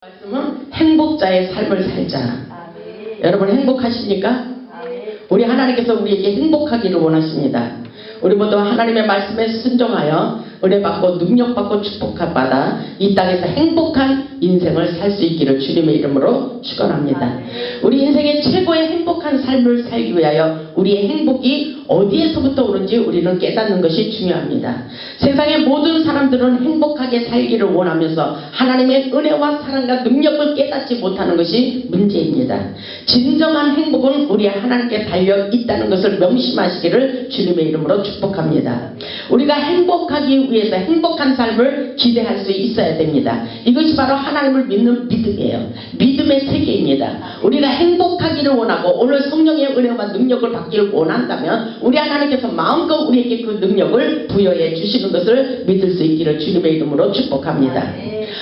말씀은 행복자의 삶을 살자. 아멘. 여러분 행복하십니까? 아멘. 우리 하나님께서 우리에게 행복하기를 원하십니다. 우리 모두 하나님의 말씀에 순종하여 은혜받고 능력받고 축복받아 이 땅에서 행복한 인생을 살 수 있기를 주님의 이름으로 축원합니다. 우리 인생의 최고의 행복한 삶을 살기 위하여 우리의 행복이 어디에서부터 오는지 우리는 깨닫는 것이 중요합니다. 세상의 모든 사람들은 행복하게 살기를 원하면서 하나님의 은혜와 사랑과 능력을 깨닫지 못하는 것이 문제입니다. 진정한 행복은 우리 하나님께 달려 있다는 것을 명심하시기를 주님의 이름으로 축복합니다. 우리가 행복하기 위해서 행복한 삶을 기대할 수 있어야 됩니다. 이것이 바로 하나님을 믿는 믿음이에요. 믿음의 세계입니다. 우리가 행복하기를 원하고 오늘 성령의 은혜와 능력을 받기를 원한다면 우리 하나님께서 마음껏 우리에게 그 능력을 부여해 주시는 것을 믿을 수 있기를 주님의 이름으로 축복합니다.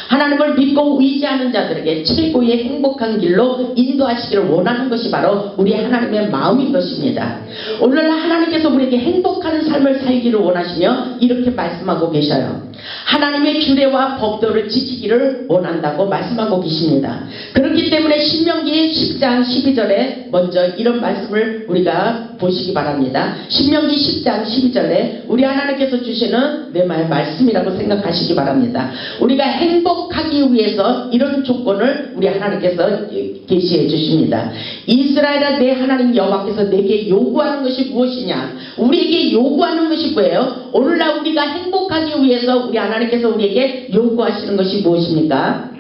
하나님을 믿고 의지하는 자들에게 최고의 행복한 길로 인도하시기를 원하는 것이 바로 우리 하나님의 마음인 것입니다. 오늘 하나님께서 우리에게 행복한 삶을 살기를 원하시며 이렇게 말씀하고 계셔요. 하나님의 규례와 법도를 지키기를 원한다고 말씀하고 계십니다. 그렇기 때문에 신명기 10장 12절에 먼저 이런 말씀을 우리가 보시기 바랍니다. 신명기 10장 12절에 우리 하나님께서 주시는 내 말씀이라고 생각하시기 바랍니다. 우리가 행복하기 위해서 이런 조건을 우리 하나님께서 계시해 주십니다. 이스라엘아 내 하나님 여호와께서 내게 요구하는 것이 무엇이냐? 우리에게 요구하는 것이 뭐예요? 오늘날 우리가 행복하기 위해서 우리 하나님께서 우리에게 요구하시는 것이 무엇입니까?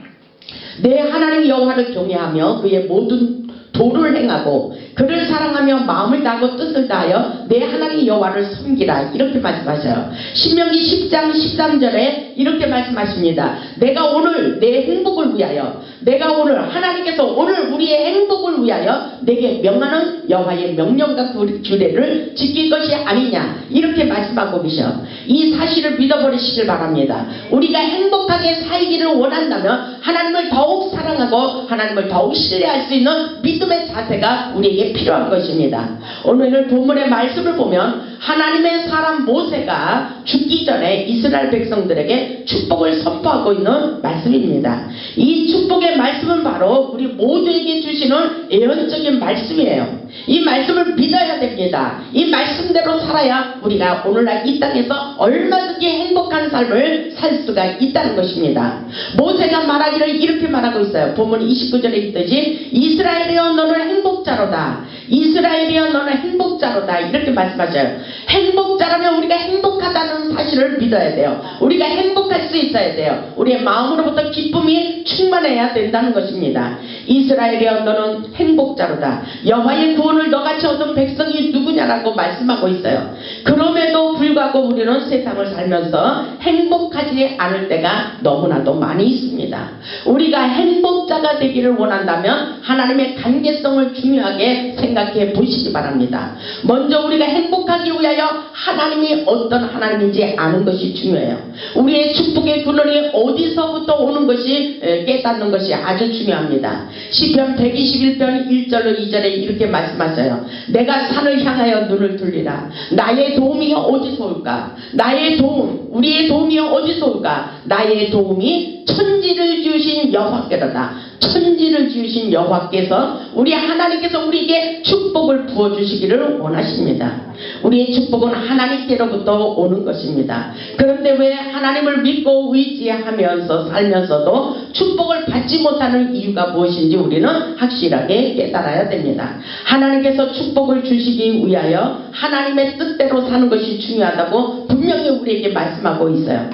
내 하나님 여호와를 경외하며 그의 모든 도를 행하고 그를 사랑하며 마음을 다하고 뜻을 다하여 내 하나님 여호와를 섬기라 이렇게 말씀하셔요. 신명기 10장 13절에 이렇게 말씀하십니다. 내가 오늘 내 행복을 위하여 내가 오늘 하나님께서 오늘 우리의 행복을 위하여 내게 명하는 여호와의 명령과 규례를 지킬 것이 아니냐 이렇게 말씀하고 계셔. 이 사실을 믿어버리시길 바랍니다. 우리가 행복하게 살기를 원한다면 하나님을 더욱 사랑하고 하나님을 더욱 신뢰할 수 있는 믿음의 자세가 우리에게 필요한 것입니다. 오늘 본문의 말씀을 보면 하나님의 사람 모세가 죽기 전에 이스라엘 백성들에게 축복을 선포하고 있는 말씀입니다. 이 축복의 말씀은 바로 우리 모두에게 주시는 예언적인 말씀이에요. 이 말씀을 믿어야 됩니다. 이 말씀대로 살아야 우리가 오늘날 이 땅에서 얼마든지 행복한 삶을 살 수가 있다는 것입니다. 모세가 말하기를 이렇게 말하고 있어요. 본문 29절에 있듯이 이스라엘이여 너는 행복자로다. 이스라엘이여 너는 행복자로다. 이렇게 말씀하셔요. 행복자라면 우리가 행복하다는 사실을 믿어야 돼요. 우리가 행복할 수 있어야 돼요. 우리의 마음으로부터 기쁨이 충만해야 된다는 것입니다. 이스라엘이여 너는 행복자로다. 여호와의 구원을 너같이 얻은 백성이 누구냐라고 말씀하고 있어요. 그럼에도 불구하고 우리는 세상을 살면서 행복하지 않을 때가 너무나도 많이 있습니다. 우리가 행복자가 되기를 원한다면 하나님의 관계성을 중요하게 생각해 보시기 바랍니다. 먼저 우리가 행복하기 위하여 하나님이 어떤 하나님인지 아는 것이 중요해요. 우리의 축복의 근원이 어디서부터 오는 것이 깨닫는 것이 아주 중요합니다. 시편 121편 1절로 2절에 이렇게 말씀하셔요. 내가 산을 향하여 눈을 돌리라. 나의 도움이 어디서 올까? 나의 도움, 우리의 도움이 어디서 올까? 나의 도움이 천지를 지으신 여호와께로다. 천지를 지으신 여호와께서 우리 하나님께서 우리에게 축복을 부어주시기를 원하십니다. 우리의 축복은 하나님께로부터 오는 것입니다. 그런데 왜 하나님을 믿고 의지하면서 살면서도 축복을 받지 못하는 이유가 무엇인지 우리는 확실하게 깨달아야 됩니다. 하나님께서 축복을 주시기 위하여 하나님의 뜻대로 사는 것이 중요하다고 분명히 우리에게 말씀하고 있어요.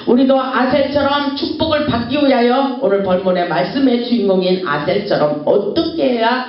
우리도 아셀처럼 축복을 받기 위하여 오늘 본문의 말씀의 주인공인 아셀처럼 어떻게 해야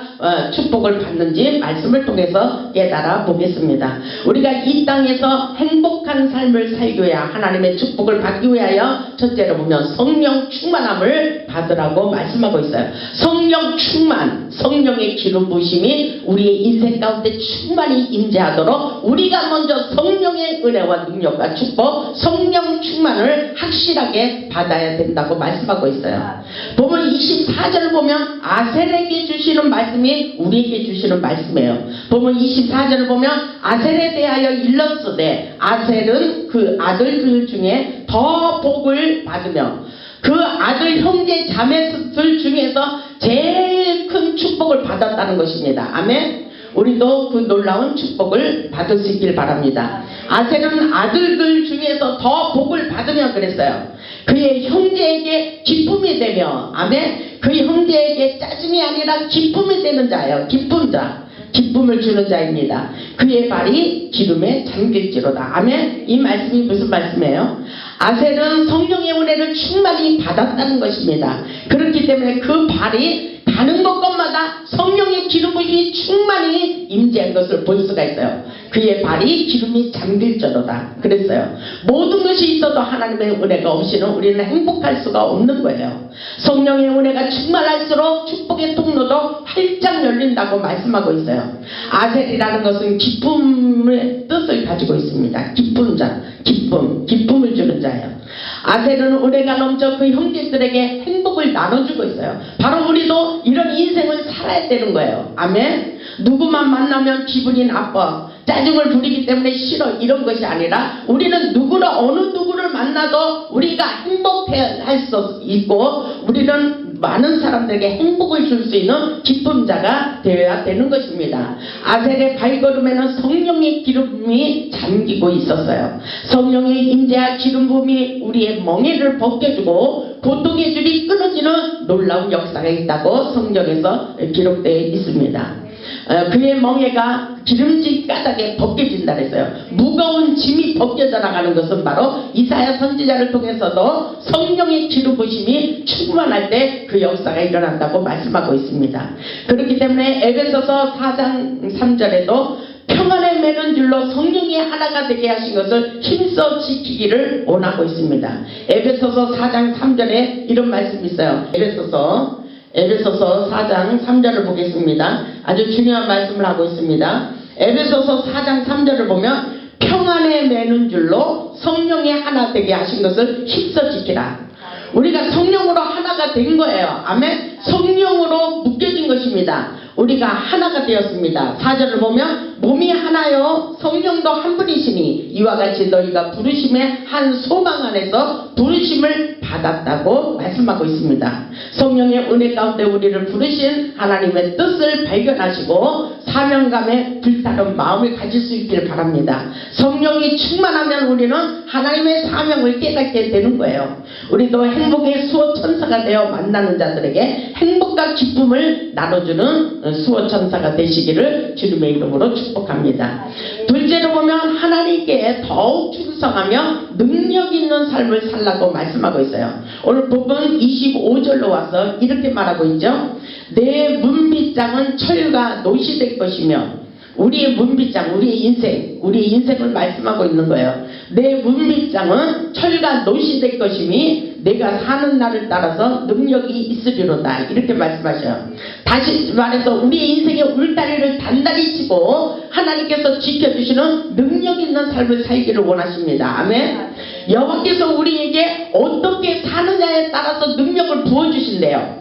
축복을 받는지 말씀을 통해서 깨달아 보겠습니다. 우리가 이 땅에서 행복한 삶을 살기 위하여 하나님의 축복을 받기 위하여 첫째로 보면 성령 충만함을 받으라고 말씀하고 있어요. 성령 충만, 성령의 기름 부으심이 우리의 인생 가운데 충만히 임재하도록 우리가 먼저 성령의 은혜와 능력과 축복, 성령 충만을 확실하게 받아야 된다고 말씀하고 있어요. 보면 24절을 보면 아셀에게 주시는 말씀이 우리에게 주시는 말씀이에요. 보면 24절을 보면 아셀에 대하여 일렀으되 아셀은 그 아들들 중에 더 복을 받으며 그 아들 형제 자매들 중에서 제일 큰 축복을 받았다는 것입니다. 아멘. 우리도 그 놀라운 축복을 받을 수 있길 바랍니다. 아셀은 아들들 중에서 더 복을 받으며 그랬어요. 그의 형제에게 기쁨이 되며, 아멘. 그 형제에게 짜증이 아니라 기쁨이 되는 자예요. 기쁜 자, 기쁨을 주는 자입니다. 그의 발이 기름에 잠길지로다. 아멘. 이 말씀이 무슨 말씀이에요? 아셀은 성령의 은혜를 충만히 받았다는 것입니다. 그렇기 때문에 그 발이 가는 곳곳마다 성령의 기름 부심이 충만히 임재한 것을 볼 수가 있어요. 그의 발이 기름이 잠길지로다 그랬어요. 모든 것이 있어도 하나님의 은혜가 없이는 우리는 행복할 수가 없는 거예요. 성령의 은혜가 충만할수록 축복의 통로도 활짝 열린다고 말씀하고 있어요. 아셀이라는 것은 기쁨의 뜻을 가지고 있습니다. 기쁜 자, 기쁨을 주는 자예요. 아셀은 은혜가 넘쳐 그 형제들에게 행복을 나눠주고 있어요. 바로 우리도 이런 인생을 살아야 되는 거예요. 아멘. 누구만 만나면 기분이 나빠, 짜증을 부리기 때문에 싫어, 이런 것이 아니라 우리는 어느 누구를 만나도 우리가 행복할 수 있고 우리는 많은 사람들에게 행복을 줄 수 있는 기쁨자가 되어야 되는 것입니다. 아셀의 발걸음에는 성령의 기름이 잠기고 있었어요. 성령의 임재와 기름 부음이 우리의 멍에를 벗겨주고 고통의 줄이 끊어지는 놀라운 역사가 있다고 성경에서 기록되어 있습니다. 그의 멍에가 기름진 까닭에 벗겨진다 그랬어요. 무거운 짐이 벗겨져 나가는 것은 바로 이사야 선지자를 통해서도 성령의 기름 부심이 충만할 때 그 역사가 일어난다고 말씀하고 있습니다. 그렇기 때문에 에베소서 4장 3절에도 평안에 매는 줄로 성령이 하나가 되게 하신 것을 힘써 지키기를 원하고 있습니다. 에베소서 4장 3절에 이런 말씀이 있어요. 에베소서 4장 3절을 보겠습니다. 아주 중요한 말씀을 하고 있습니다. 에베소서 4장 3절을 보면 평안에 매는 줄로 성령이 하나 되게 하신 것을 힘써 지키라. 우리가 성령으로 하나가 된 거예요. 아멘. 성령으로 묶여진 것입니다. 우리가 하나가 되었습니다. 4절을 보면 몸이 하나요 성령도 한 분이시니 이와 같이 너희가 부르심의 한 소망 안에서 부르심을 받았다고 말씀하고 있습니다. 성령의 은혜 가운데 우리를 부르신 하나님의 뜻을 발견하시고 사명감에 불타는 마음을 가질 수 있기를 바랍니다. 성령이 충만하면 우리는 하나님의 사명을 깨닫게 되는 거예요. 우리도 행복의 수호천사가 되어 만나는 자들에게 행복과 기쁨을 나눠주는 수호천사가 되시기를 주님의 이름으로 축복합니다. 둘째로 보면 하나님께 더욱 충성하며 능력 있는 삶을 살라고 말씀하고 있어요. 오늘 본문 25절로 와서 이렇게 말하고 있죠. 내 문빗장은 철과 노시 될 것이며, 우리의 문빗장, 우리의 인생을 말씀하고 있는 거예요. 내 문빗장은 철과 노시 될 것이니 내가 사는 날을 따라서 능력이 있으리로다. 이렇게 말씀하셔요. 다시 말해서 우리의 인생의 울다리를 단단히 치고 하나님께서 지켜주시는 능력 있는 삶을 살기를 원하십니다. 아멘. 여호와께서 우리에게 어떻게 사느냐에 따라서 능력을 부어주신대요.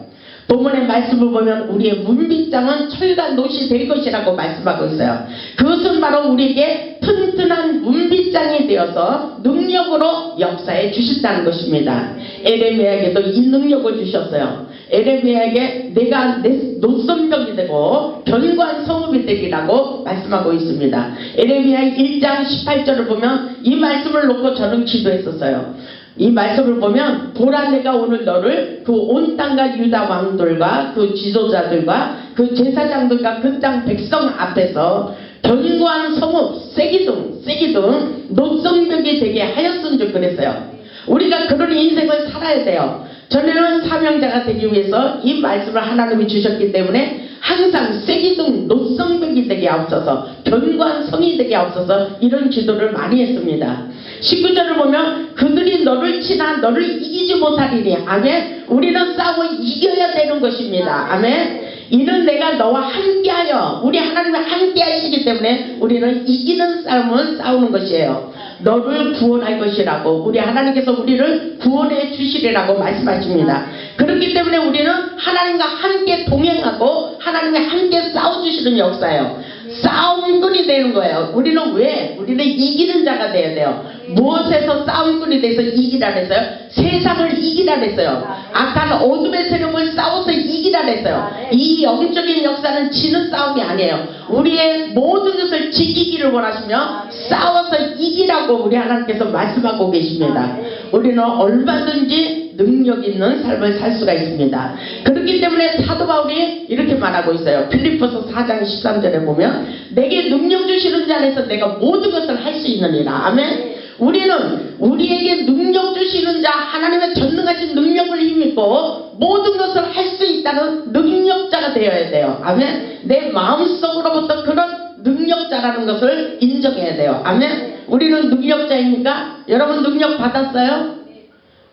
본문의 말씀을 보면 우리의 문빗장은 철과 노시 될 것이라고 말씀하고 있어요. 그것은 바로 우리에게 튼튼한 문빗장이 되어서 능력으로 역사해 주신다는 것입니다. 에레미야에게도 이 능력을 주셨어요. 에레미야에게 내가 내 노선병이 되고 견고한 성읍이 되리라고 말씀하고 있습니다. 에레미야 1장 18절을 보면 이 말씀을 놓고 저는 기도했었어요. 이 말씀을 보면 보라 내가 오늘 너를 그 온 땅과 유다 왕들과 그 지도자들과 그 제사장들과 그 땅 백성 앞에서 견고한 성읍 세기둥 노성벽이 되게 하였은 줄 그랬어요. 우리가 그런 인생을 살아야 돼요. 전에는 사명자가 되기 위해서 이 말씀을 하나님이 주셨기 때문에 항상 세기둥 노성벽이 되게 앞서서 견고한 성이 되게 앞서서 이런 기도를 많이 했습니다. 19절을 보면 그들이 너를 치나 너를 이기지 못하리니. 아멘. 우리는 싸워 이겨야 되는 것입니다. 아멘. 이는 내가 너와 함께하여, 우리 하나님과 함께 하시기 때문에 우리는 이기는 싸움을 싸우는 것이에요. 너를 구원할 것이라고, 우리 하나님께서 우리를 구원해 주시리라고 말씀하십니다. 그렇기 때문에 우리는 하나님과 함께 동행하고 하나님과 함께 싸워주시는 역사예요. 싸움꾼이 되는 거예요. 우리는 왜? 우리는 이기는 자가 돼야 돼요. 무엇에서 싸움꾼이 돼서 이기라 그랬어요? 세상을 이기라 그랬어요. 악한 어둠의 세력을 싸워서 이기라 그랬어요. 이 영적인 역사는 지는 싸움이 아니에요. 우리의 모든 것을 지키기를 원하시며 싸워서 이기라고 우리 하나님께서 말씀하고 계십니다. 우리는 얼마든지 능력 있는 삶을 살 수가 있습니다. 그렇기 때문에 사도 바울이 이렇게 말하고 있어요. 빌립보서 4장 13절에 보면 내게 능력 주시는 자 안에서 내가 모든 것을 할 수 있느니라. 아멘. 우리는 우리에게 능력 주시는 자 하나님의 전능하신 능력을 힘입고 모든 것을 할 수 있다는 능력자가 되어야 돼요. 아멘. 내 마음속으로부터 그런 능력자라는 것을 인정해야 돼요. 아멘. 우리는 능력자입니까? 여러분 능력 받았어요?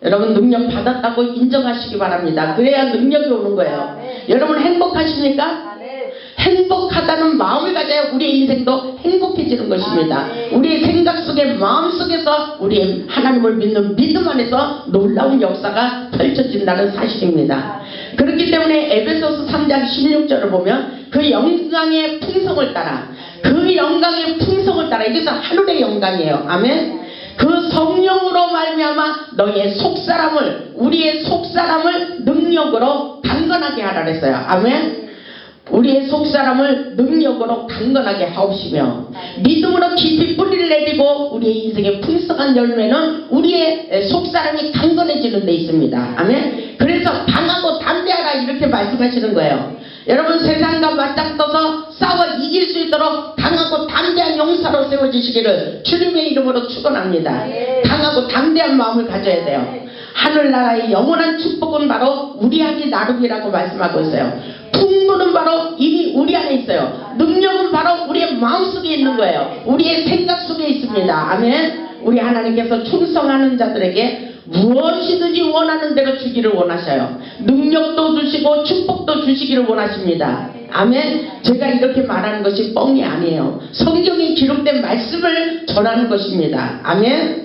여러분 능력 받았다고 인정하시기 바랍니다. 그래야 능력이 오는 거예요. 여러분 행복하십니까? 행복하다는 마음을 가져야 우리의 인생도 행복해지는 것입니다. 우리의 생각 속에 마음 속에서 우리의 하나님을 믿는 믿음 안에서 놀라운 역사가 펼쳐진다는 사실입니다. 그렇기 때문에 에베소서 3장 16절을 보면 그 영광의 풍성을 따라 이것은 하늘의 영광이에요. 아멘. 그 성령으로 말미암아 너희의 속사람을 우리의 속사람을 능력으로 강건하게 하라 그랬어요. 아멘. 우리의 속사람을 능력으로 강건하게 하옵시며 믿음으로 깊이 뿌리를 내리고 우리의 인생의 풍성한 열매는 우리의 속사람이 강건해지는 데 있습니다. 아멘. 그래서 강하고 담대하라 이렇게 말씀하시는 거예요. 여러분 세상과 맞닥뜨서 싸워 이길 수 있도록 강하고 담대한 용사로 세워지시기를 주님의 이름으로 축원합니다. 강하고 담대한 마음을 가져야 돼요. 하늘나라의 영원한 축복은 바로 우리 하기 나름이라고 말씀하고 있어요. 풍부는 바로 이미 우리 안에 있어요. 능력은 바로 우리의 마음속에 있는 거예요. 우리의 생각 속에 있습니다. 아멘. 우리 하나님께서 충성하는 자들에게 무엇이든지 원하는 대로 주기를 원하셔요. 능력도 주시고 축복도 주시기를 원하십니다. 아멘. 제가 이렇게 말하는 것이 뻥이 아니에요. 성경에 기록된 말씀을 전하는 것입니다. 아멘.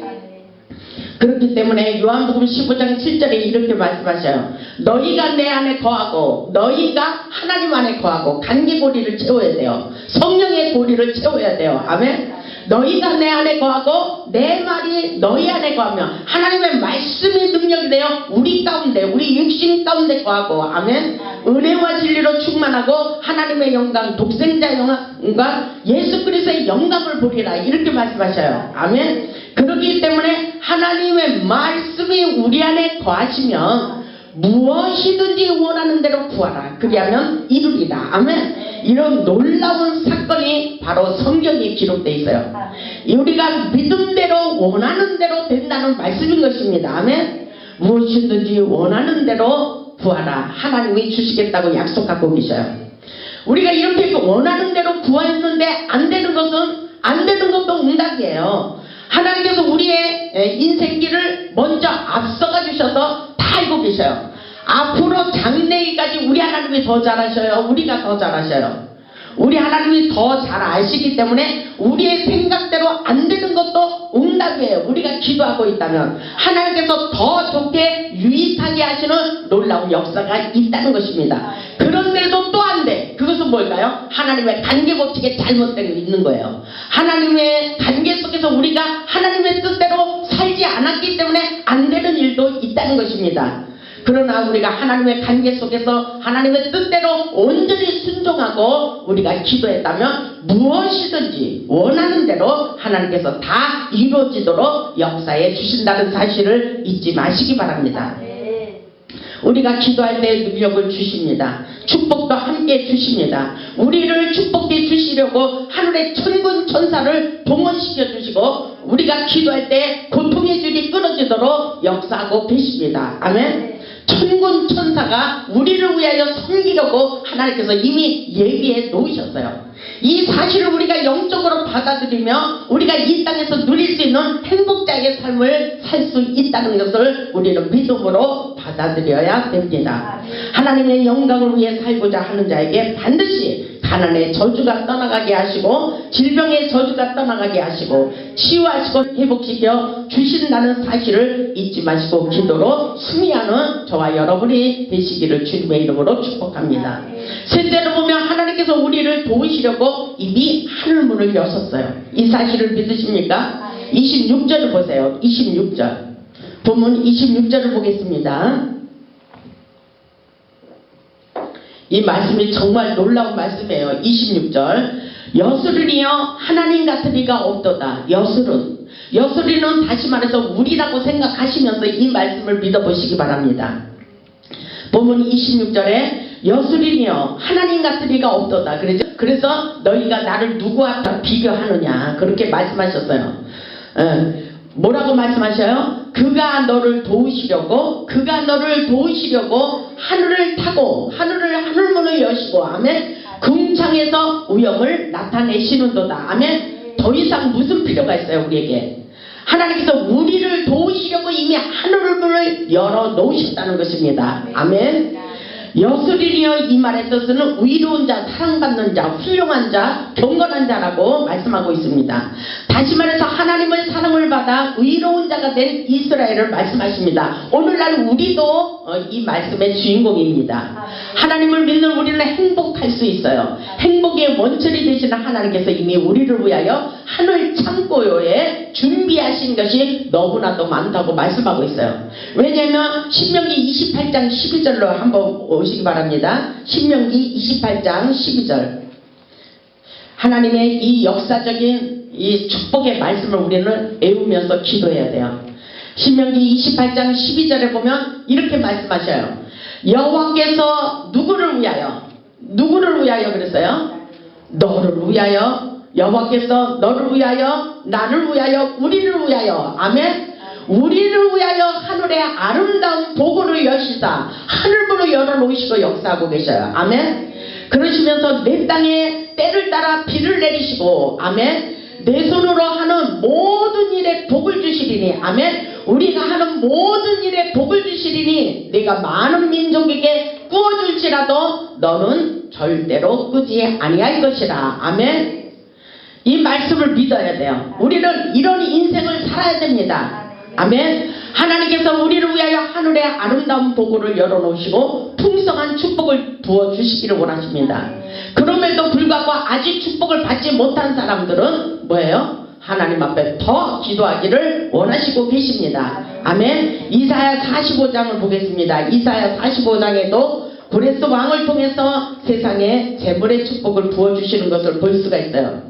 그렇기 때문에 요한복음 15장 7절에 이렇게 말씀하셔요. 너희가 내 안에 거하고 너희가 하나님 안에 거하고 관계고리를 채워야 돼요. 성령의 고리를 채워야 돼요. 아멘. 너희가 내 안에 거하고 내 말이 너희 안에 거하며 하나님의 말씀의 능력이 되어 우리 가운데 우리 육신 가운데 거하고 아멘. 은혜와 진리로 충만하고 하나님의 영광 독생자 영광 예수 그리스도의 영광을 보리라 이렇게 말씀하셔요. 아멘. 그렇기 때문에 하나님의 말씀이 우리 안에 거하시면 무엇이든지 원하는 대로 구하라. 그리하면 이루리라. 아멘. 이런 놀라운 사건이 바로 성경에 기록되어 있어요. 우리가 믿음대로 원하는 대로 된다는 말씀인 것입니다. 아멘. 무엇이든지 원하는 대로 구하라. 하나님이 주시겠다고 약속하고 계셔요. 우리가 이렇게 원하는 대로 구했는데 안 되는 것도 응답이에요. 하나님께서 우리의 인생길을 먼저 앞서가 주셔서 다 알고 계셔요. 앞으로 장래일까지 우리 하나님이 더 잘하셔요. 우리가 더 잘하셔요. 우리 하나님이 더 잘 아시기 때문에 우리의 생각대로 안 되는 것도 응답이에요. 우리가 기도하고 있다면 하나님께서 더 좋게 유익하게 하시는 놀라운 역사가 있다는 것입니다. 그런데도 또 안 돼. 그것은 뭘까요? 하나님의 관계 법칙에 잘못된 게 있는 거예요. 하나님의 관계 속에서 우리가 하나님의 뜻대로 살지 않았기 때문에 안 되는 일도 있다는 것입니다. 그러나 우리가 하나님의 관계 속에서 하나님의 뜻대로 온전히 순종하고 우리가 기도했다면 무엇이든지 원하는 대로 하나님께서 다 이루어지도록 역사해 주신다는 사실을 잊지 마시기 바랍니다. 우리가 기도할 때 능력을 주십니다. 축복도 함께 주십니다. 우리를 축복해 주시려고 하늘의 천군 천사를 동원시켜 주시고 우리가 기도할 때 고통의 줄이 끊어지도록 역사하고 계십니다. 아멘. 천군 천사가 우리를 위하여 섬기려고 하나님께서 이미 예비해 놓으셨어요. 이 사실을 우리가 영적으로 받아들이며 우리가 이 땅에서 누릴 수 있는 행복자의 삶을 살 수 있다는 것을 우리는 믿음으로 받아들여야 됩니다. 하나님의 영광을 위해 살고자 하는 자에게 반드시 가난의 저주가 떠나가게 하시고 질병의 저주가 떠나가게 하시고 치유하시고 회복시켜 주신다는 사실을 잊지 마시고 기도로 승리하는 저와 여러분이 되시기를 주님의 이름으로 축복합니다. 셋째로 보면 하나님께서 하나님께서 우리를 도우시려고 이미 하늘문을 여셨어요. 이 사실을 믿으십니까? 26절을 보세요. 26절. 본문 26절을 보겠습니다. 이 말씀이 정말 놀라운 말씀이에요. 26절. 여수르니여 하나님 같은 이가 없도다. 여수르는 다시 말해서 우리라고 생각하시면서 이 말씀을 믿어보시기 바랍니다. 본문 26절에 여수르니여 하나님 같은 이가 없도다. 그래서 너희가 나를 누구와 비교하느냐 그렇게 말씀하셨어요. 뭐라고 말씀하셔요? 그가 너를 도우시려고 하늘을 타고 하늘문을 여시고 아멘 궁창에서 우영을 나타내시는도다. 아멘. 더 이상 무슨 필요가 있어요 우리에게? 하나님께서 우리를 도우시려고 이미 하늘문을 열어 놓으셨다는 것입니다. 아멘. 여수리니여 이 말의 뜻은 의로운 자, 사랑받는 자, 훌륭한 자, 경건한 자라고 말씀하고 있습니다. 다시 말해서 하나님의 사랑을 받아 의로운 자가 된 이스라엘을 말씀하십니다. 오늘날 우리도 이 말씀의 주인공입니다. 하나님을 믿는 우리는 행복할 수 있어요. 행복의 원천이 되시는 하나님께서 이미 우리를 위하여 하늘 창고에 준비하신 것이 너무나도 많다고 말씀하고 있어요. 왜냐하면 신명기 28장 12절로 한번 오시기 바랍니다. 신명기 28장 12절. 하나님의 이 역사적인 이 축복의 말씀을 우리는 외우면서 기도해야 돼요. 신명기 28장 12절에 보면 이렇게 말씀하셔요. 여호와께서 누구를 위하여 그랬어요? 너를 위하여. 여호와께서 너를 위하여, 나를 위하여, 우리를 위하여. 아멘. 우리를 위하여 하늘의 아름다운 보고를 여시사 하늘문을 열어놓으시고 역사하고 계셔요. 아멘. 그러시면서 내 땅에 때를 따라 비를 내리시고 아멘. 내 손으로 하는 모든 일에 복을 주시리니 아멘. 우리가 하는 모든 일에 복을 주시리니 내가 많은 민족에게 구워줄지라도 너는 절대로 끄지 아니할 것이라. 아멘. 이 말씀을 믿어야 돼요. 우리는 이런 인생을 살아야 됩니다. 아멘. 하나님께서 우리를 위하여 하늘의 아름다운 보고를 열어놓으시고 풍성한 축복을 부어주시기를 원하십니다. 그럼에도 불구하고 아직 축복을 받지 못한 사람들은 뭐예요? 하나님 앞에 더 기도하기를 원하시고 계십니다. 아멘. 이사야 45장을 보겠습니다. 이사야 45장에도 고레스 왕을 통해서 세상에 재물의 축복을 부어주시는 것을 볼 수가 있어요.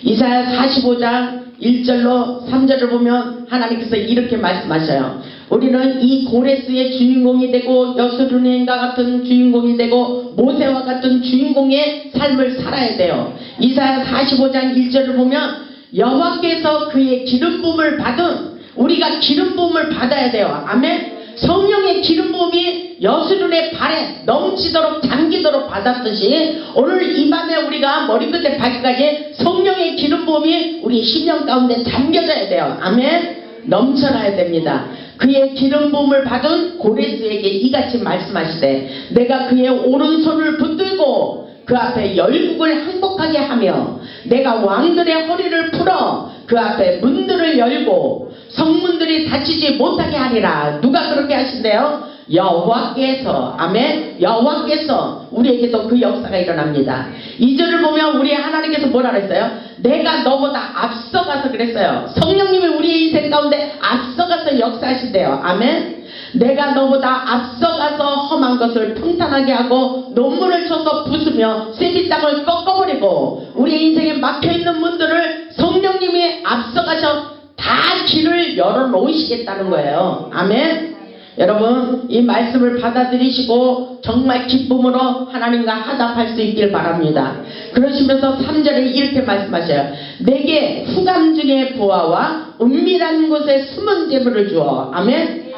이사야 45장 1절로 3절을 보면 하나님께서 이렇게 말씀하셔요. 우리는 이 고레스의 주인공이 되고 여수르니과 같은 주인공이 되고 모세와 같은 주인공의 삶을 살아야 돼요. 이사야 45장 1절을 보면 여호와께서 그의 기름 부음을 받은 우리가 기름 부음을 받아야 돼요. 아멘. 성령의 기름 부음이 여수run의 발에 넘치도록 잠기도록 받았듯이 오늘 이 밤에 우리가 머리끝에 발끝까지 성령의 기름 부음이 우리 심령 가운데 잠겨져야 돼요. 아멘. 넘쳐나야 됩니다. 그의 기름 부음을 받은 고레스에게 이같이 말씀하시되 내가 그의 오른손을 붙들고 그 앞에 열국을 항복하게 하며 내가 왕들의 허리를 풀어 그 앞에 문들을 열고 성문들이 닫히지 못하게 하리라. 누가 그렇게 하신대요? 여호와께서. 아멘. 여호와께서. 우리에게도 그 역사가 일어납니다. 2절을 보면 우리 하나님께서 뭐라 그랬어요? 내가 너보다 앞서가서 그랬어요. 성령님이 우리의 인생 가운데 앞서가서 역사하신대요. 아멘. 내가 너보다 앞서가서 험한 것을 평탄하게 하고 논문을 쳐서 부수며 쇠비 땅을 꺾어버리고 우리 인생에 막혀있는 문들을 성령님이 앞서가서 다 길을 열어놓으시겠다는 거예요. 아멘. 여러분 이 말씀을 받아들이시고 정말 기쁨으로 하나님과 화답할 수 있길 바랍니다. 그러시면서 3절에 이렇게 말씀하셔요. 내게 후감 중에 보아와 은밀한 곳에 숨은 재물을 주어. 아멘.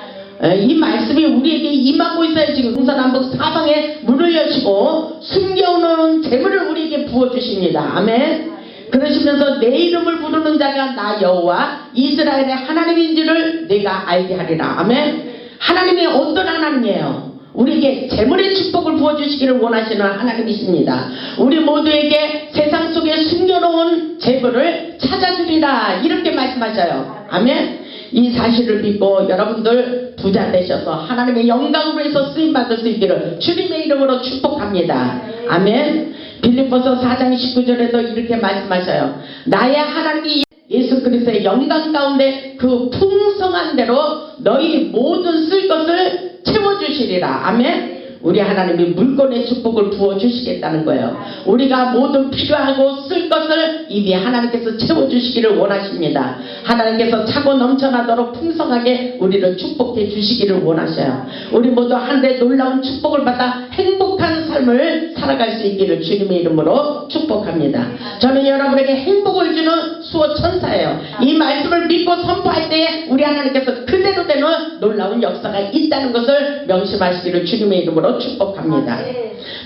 이 말씀이 우리에게 임하고 있어요. 지금 동서남북 사방에 문을 여시고 숨겨놓은 재물을 우리에게 부어주십니다. 아멘. 그러시면서 내 이름을 부르는 자가 나 여호와 이스라엘의 하나님인지를 내가 알게 하리라. 아멘. 하나님이 어떤 하나님이에요? 우리에게 재물의 축복을 부어주시기를 원하시는 하나님이십니다. 우리 모두에게 세상 속에 숨겨놓은 재물을 찾아주리라. 이렇게 말씀하셔요. 아멘. 이 사실을 믿고 여러분들 부자 되셔서 하나님의 영광으로 해서 쓰임받을 수 있기를 주님의 이름으로 축복합니다. 아멘. 빌립보서 4장 19절에도 이렇게 말씀하셔요. 나의 하나님이 예수 그리스도의 영광 가운데 그 풍성한 대로 너희 모든 쓸 것을 채워주시리라. 아멘. 우리 하나님이 물건의 축복을 부어주시겠다는 거예요. 우리가 모든 필요하고 쓸 것을 이미 하나님께서 채워주시기를 원하십니다. 하나님께서 차고 넘쳐나도록 풍성하게 우리를 축복해 주시기를 원하셔요. 우리 모두 한 해 놀라운 축복을 받아 행복한 삶을 살아갈 수 있기를 주님의 이름으로 축복합니다. 저는 여러분에게 행복을 주는 수호 천사예요. 이 말씀을 믿고 선포할 때에 우리 하나님께서 그대로 되는 놀라운 역사가 있다는 것을 명심하시기를 주님의 이름으로 축복합니다.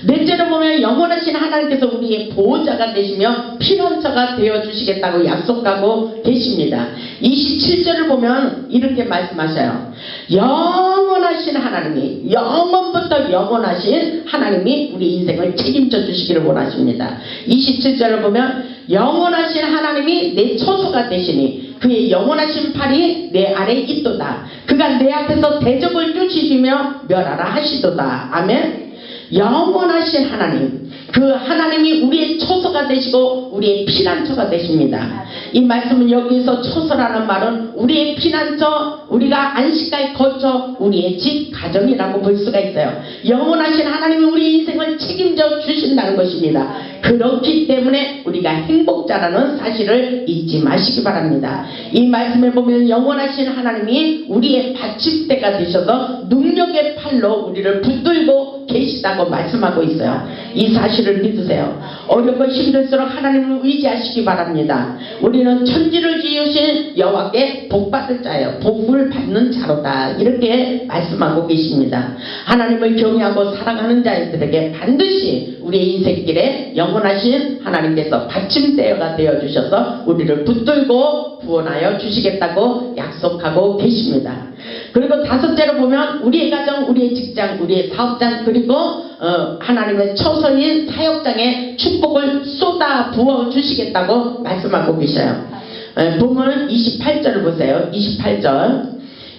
넷째로 보면 영원하신 하나님께서 우리의 보호자가 되시며 피난처가 되어주시겠다고 약속하고 계십니다. 27절을 보면 이렇게 말씀하셔요. 영원하신 하나님이, 영원부터 영원하신 하나님이 우리 인생을 책임져 주시기를 원하십니다. 27절을 보면 영원하신 하나님이 내 처소가 되시니 그의 영원하신 팔이 내 아래 있도다. 그가 내 앞에서 대적을 쫓으시며 멸하라 하시도다. 아멘. 영원하신 하나님, 그 하나님이 우리의 처소가 되시고 우리의 피난처가 되십니다. 이 말씀은 여기서 처소라는 말은 우리의 피난처, 우리가 안식가에 거쳐 우리의 집, 가정이라고 볼 수가 있어요. 영원하신 하나님이 우리 인생을 책임져 주신다는 것입니다. 그렇기 때문에 우리가 행복자라는 사실을 잊지 마시기 바랍니다. 이 말씀에 보면 영원하신 하나님이 우리의 받침대가 되셔서 능력의 팔로 우리를 붙들고 계시다고 말씀하고 있어요. 이 사실을 믿으세요. 어렵고 힘들수록 하나님을 의지하시기 바랍니다. 우리는 천지를 지으신 여호와께 복받을 자예요. 복을 받는 자로다. 이렇게 말씀하고 계십니다. 하나님을 경외하고 사랑하는 자들에게 반드시 우리의 인생길에 영원하신 하나님께서 받침대가 되어주셔서 우리를 붙들고 구원하여 주시겠다고 약속하고 계십니다. 그리고 다섯째로 보면 우리의 가정, 우리의 직장, 우리의 사업장, 그리고 하나님의 처소인 사역장에 축복을 쏟아 부어 주시겠다고 말씀하고 계셔요. 본문 28절을 보세요. 28절.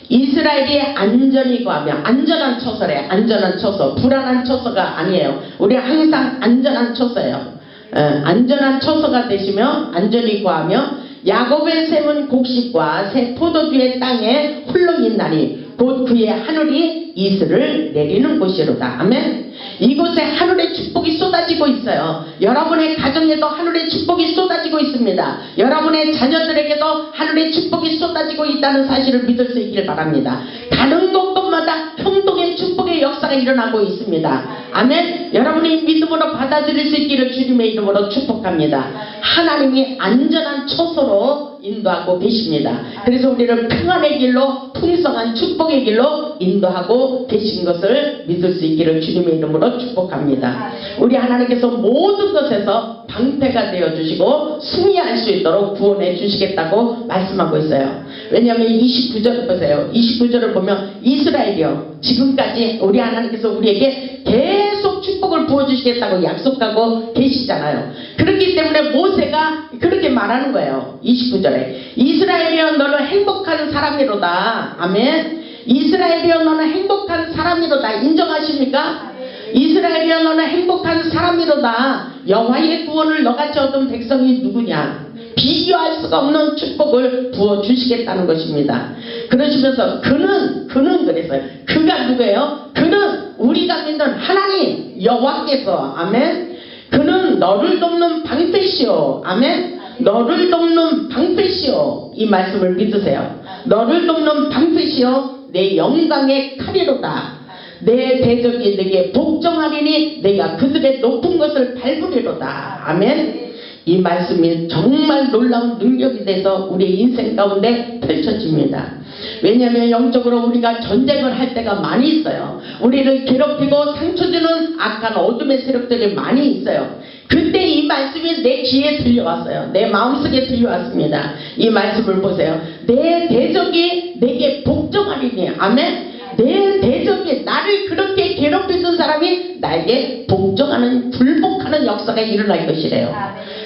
이스라엘이 안전히 거하며, 안전한 처소래. 안전한 처소, 불안한 처소가 아니에요. 우리는 항상 안전한 처소예요. 안전한 처소가 되시며 안전히 거하며 야곱의 샘은 곡식과 새 포도주의 땅에 홀로 있나니 곧 그의 하늘이 이슬을 내리는 곳이로다. 아멘. 이곳에 하늘의 축복이 쏟아지고 있어요. 여러분의 가정에도 하늘의 축복이 쏟아지고 있습니다. 여러분의 자녀들에게도 하늘의 축복이 쏟아지고 있다는 사실을 믿을 수 있길 바랍니다. 가는 곳곳마다 형통의 축복의 역사가 일어나고 있습니다. 아멘. 여러분이 믿음으로 받아들일 수 있기를 주님의 이름으로 축복합니다. 하나님이 안전한 처소로 인도하고 계십니다. 그래서 우리를 평안의 길로, 풍성한 축복의 길로 인도하고 계신 것을 믿을 수 있기를 주님의 이름으로 축복합니다. 우리 하나님께서 모든 것에서 방패가 되어주시고 승리할 수 있도록 구원해 주시겠다고 말씀하고 있어요. 왜냐하면 29절을 보세요. 29절을 보면 이스라엘이요, 지금까지 우리 하나님께서 우리에게 계속 축복을 부어주시겠다고 약속하고 계시잖아요. 그렇기 때문에 모세가 그렇게 말하는 거예요. 29절에 이스라엘이여 너는 행복한 사람이로다. 아멘. 이스라엘이여 너는 행복한 사람이로다. 인정하십니까? 이스라엘이여 너는 행복한 사람이로다. 여호와의 구원을 너같이 얻은 백성이 누구냐? 비교할 수가 없는 축복을 부어주시겠다는 것입니다. 그러시면서 그는 그랬어요. 그가 누구예요? 그는 우리가 믿는 하나님 여호와께서, 아멘. 그는 너를 돕는 방패시오. 아멘. 너를 돕는 방패시오. 이 말씀을 믿으세요. 너를 돕는 방패시오. 내 영광의 칼이로다. 내 대적이 내게 복종하리니 내가 그들의 높은 것을 밟으리로다. 아멘. 이 말씀이 정말 놀라운 능력이 돼서 우리 인생 가운데 펼쳐집니다. 왜냐하면 영적으로 우리가 전쟁을 할 때가 많이 있어요. 우리를 괴롭히고 상처주는 악한 어둠의 세력들이 많이 있어요. 그때 이 말씀이 내 귀에 들려왔어요. 내 마음속에 들려왔습니다. 이 말씀을 보세요. 내 대적이 내게 복종하리니. 아멘. 내 대적이, 나를 그렇게 괴롭히던 사람이 나에게 복종하는, 불복하는 역사가 일어날 것이래요.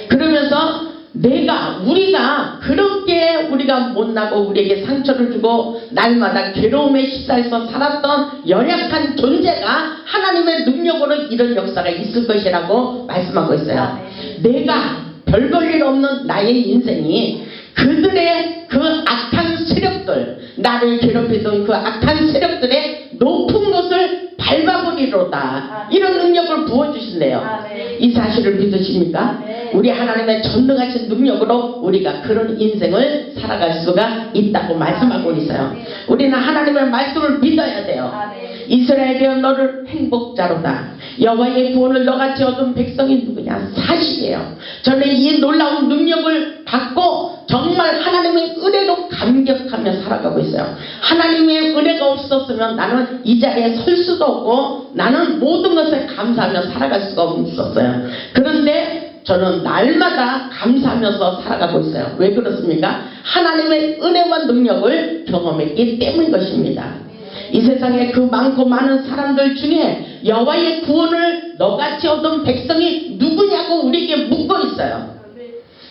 그러면서 우리가 그렇게 우리가 못나고 우리에게 상처를 주고 날마다 괴로움에 휩싸여서 살았던 연약한 존재가 하나님의 능력으로 이런 역사가 있을 것이라고 말씀하고 있어요. 내가 별 볼 일 없는 나의 인생이 그들의 그 악한 세력들, 나를 괴롭히던 그 악한 세력들의 높은 곳을 밟아버리로다. 이런 능력을 부어주신대요. 이 사실을 믿으십니까? 우리 하나님의 전능하신 능력으로 우리가 그런 인생을 살아갈 수가 있다고 말씀하고 있어요. 우리는 하나님의 말씀을 믿어야 돼요. 이스라엘이여 너를 행복자로다. 여호와의 구원을 너같이 얻은 백성이 누구냐? 사실이에요. 저는 이 놀라운 능력을 받고 정말 하나님의 은혜로 감격하며 살아가고 있어요. 하나님의 은혜가 없었으면 나는 이 자리에 설 수도 없고 나는 모든 것에 감사하며 살아갈 수가 없었어요. 그런데 저는 날마다 감사하면서 살아가고 있어요. 왜 그렇습니까? 하나님의 은혜와 능력을 경험했기 때문인 것입니다. 이 세상에 그 많고 많은 사람들 중에 여호와의 구원을 너같이 얻은 백성이 누구냐고 우리에게 묻고 있어요.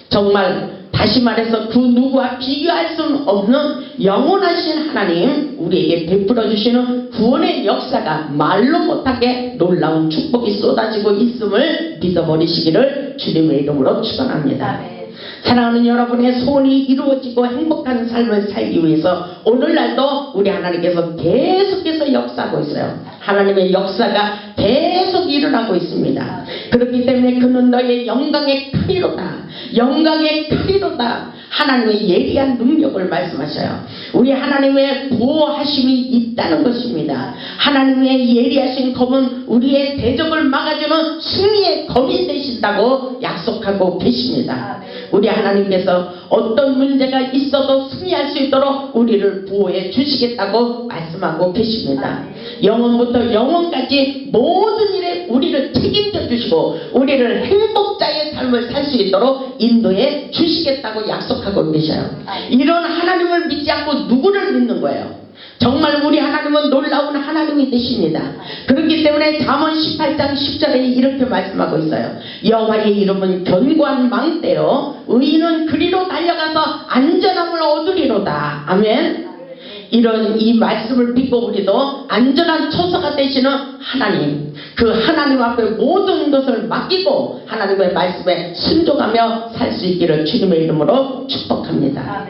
정말 다시 말해서 그 누구와 비교할 수는 없는 영원하신 하나님, 우리에게 베풀어 주시는 구원의 역사가 말로 못하게 놀라운 축복이 쏟아지고 있음을 믿어버리시기를 주님의 이름으로 축원합니다. 사랑하는 여러분의 소원이 이루어지고 행복한 삶을 살기 위해서 오늘날도 우리 하나님께서 계속해서 역사하고 있어요. 하나님의 역사가 계속 일어나고 있습니다. 그렇기 때문에 그는 너의 영광의 크리로다. 영광의 크리로다. 하나님의 예리한 능력을 말씀하셔요. 우리 하나님의 보호하심이 있다는 것입니다. 하나님의 예리하신 검은 우리의 대적을 막아주는 승리의 검이 되신다고 약속하고 계십니다. 우리 하나님께서 어떤 문제가 있어도 승리할 수 있도록 우리를 보호해 주시겠다고 말씀하고 계십니다. 영원부터 영원까지 모든 일에 우리를 책임져 주시고 우리를 행복자의 삶을 살 수 있도록 인도해 주시겠다고 약속하고 계셔요. 이런 하나님을 믿지 않고 누구를 믿는 거예요? 정말 우리 하나님은 놀라운 하나님이 되십니다. 그렇기 때문에 잠언 18장 10절에 이렇게 말씀하고 있어요. 여호와의 이름은 견고한 망대요 의인은 그리로 달려가서 안전함을 얻으리로다. 아멘. 이런 이 말씀을 믿고 우리도 안전한 처소가 되시는 하나님, 그 하나님 앞에 모든 것을 맡기고 하나님의 말씀에 순종하며 살 수 있기를 주님의 이름으로 축복합니다.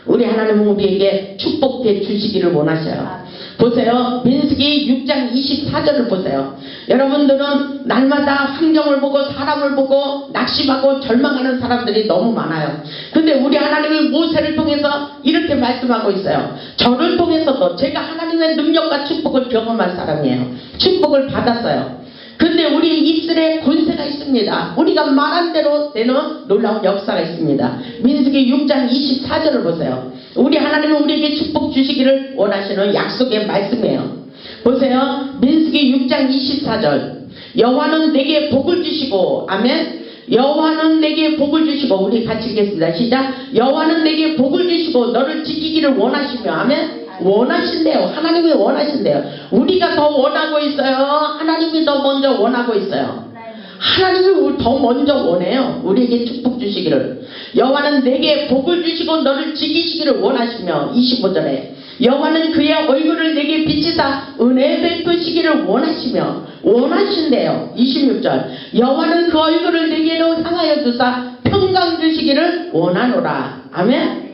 우리 하나님은 우리에게 축복해 주시기를 원하셔요. 보세요. 민수기 6장 24절을 보세요. 여러분들은 날마다 환경을 보고 사람을 보고 낙심하고 절망하는 사람들이 너무 많아요. 근데 우리 하나님이 모세를 통해서 이렇게 말씀하고 있어요. 저를 통해서도 제가 하나님의 능력과 축복을 경험한 사람이에요. 축복을 받았어요. 근데 우리 입술에 권세가 있습니다. 우리가 말한 대로 되는 놀라운 역사가 있습니다. 민수기 6장 24절을 보세요. 우리 하나님은 우리에게 축복 주시기를 원하시는 약속의 말씀이에요. 보세요. 민수기 6장 24절. 여호와는 내게 복을 주시고, 아멘. 여호와는 내게 복을 주시고, 우리 같이 읽겠습니다. 시작. 여호와는 내게 복을 주시고 너를 지키기를 원하시며, 아멘. 원하신대요. 하나님이 원하신대요. 우리가 더 원하고 있어요. 하나님이 더 먼저 원하고 있어요. 하나님이 더 먼저 원해요. 우리에게 축복 주시기를. 여호와는 내게 복을 주시고 너를 지키시기를 원하시며, 25절에 여호와는 그의 얼굴을 내게 비치사 은혜 베푸시기를 원하시며, 원하신대요. 26절 여호와는 그 얼굴을 내게로 향하여 두사 평강 주시기를 원하노라. 아멘.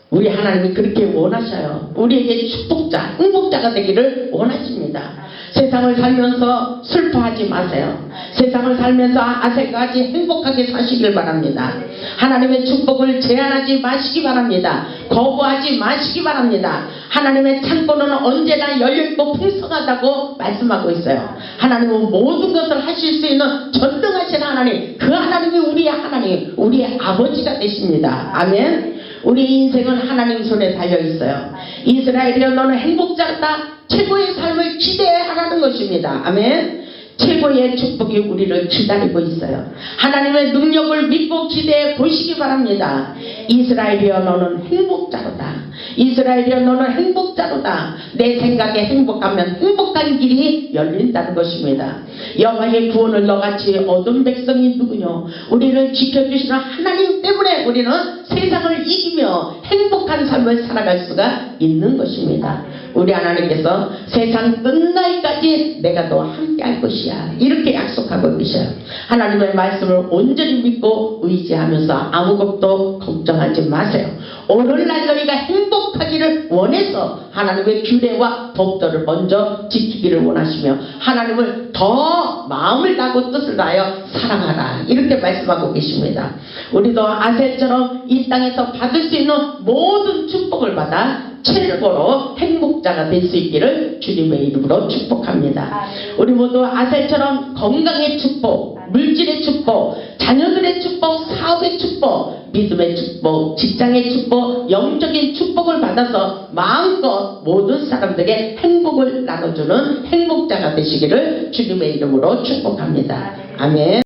우리 하나님이 그렇게 원하셔요. 우리에게 축복자, 행복자가 되기를 원하십니다. 세상을 살면서 슬퍼하지 마세요. 세상을 살면서 아세까지 행복하게 사시길 바랍니다. 하나님의 축복을 제한하지 마시기 바랍니다. 거부하지 마시기 바랍니다. 하나님의 창고는 언제나 열려있고 풍성하다고 말씀하고 있어요. 하나님은 모든 것을 하실 수 있는 전능하신 하나님, 그 하나님이 우리의 하나님, 우리의 아버지가 되십니다. 아멘. 우리 인생은 하나님 손에 달려있어요. 이스라엘이여 너는 행복자다. 최고의 삶을 기대하라는 것입니다. 아멘. 최고의 축복이 우리를 기다리고 있어요. 하나님의 능력을 믿고 기대해 보시기 바랍니다. 이스라엘이여 너는 행복자로다. 이스라엘이여 너는 행복자로다. 내 생각에 행복하면 행복한 길이 열린다는 것입니다. 여호와의 구원을 너같이 얻은 백성이 누구뇨? 우리를 지켜주시는 하나님 때문에 우리는 세상을 이기며 행복한 삶을 살아갈 수가 있는 것입니다. 우리 하나님께서 세상 끝날까지 내가 너와 함께 할 것이야, 이렇게 약속하고 계셔요. 하나님의 말씀을 온전히 믿고 의지하면서 아무것도 걱정하지 마세요. 오늘날 너희가 행복하기를 원해서 하나님의 규례와 법도를 먼저 지키기를 원하시며 하나님을 더 마음을 다하고 뜻을 다하여 사랑하라, 이렇게 말씀하고 계십니다. 우리도 아셀처럼 이 땅에서 받을 수 있는 모든 축복을 받아 최고로 행복자가 될 수 있기를 주님의 이름으로 축복합니다. 우리 모두 아셀처럼 건강의 축복, 물질의 축복, 자녀들의 축복, 사업의 축복, 믿음의 축복, 직장의 축복, 영적인 축복을 받아서 마음껏 모든 사람들에게 행복을 나눠주는 행복자가 되시기를 주님의 이름으로 축복합니다. 아멘.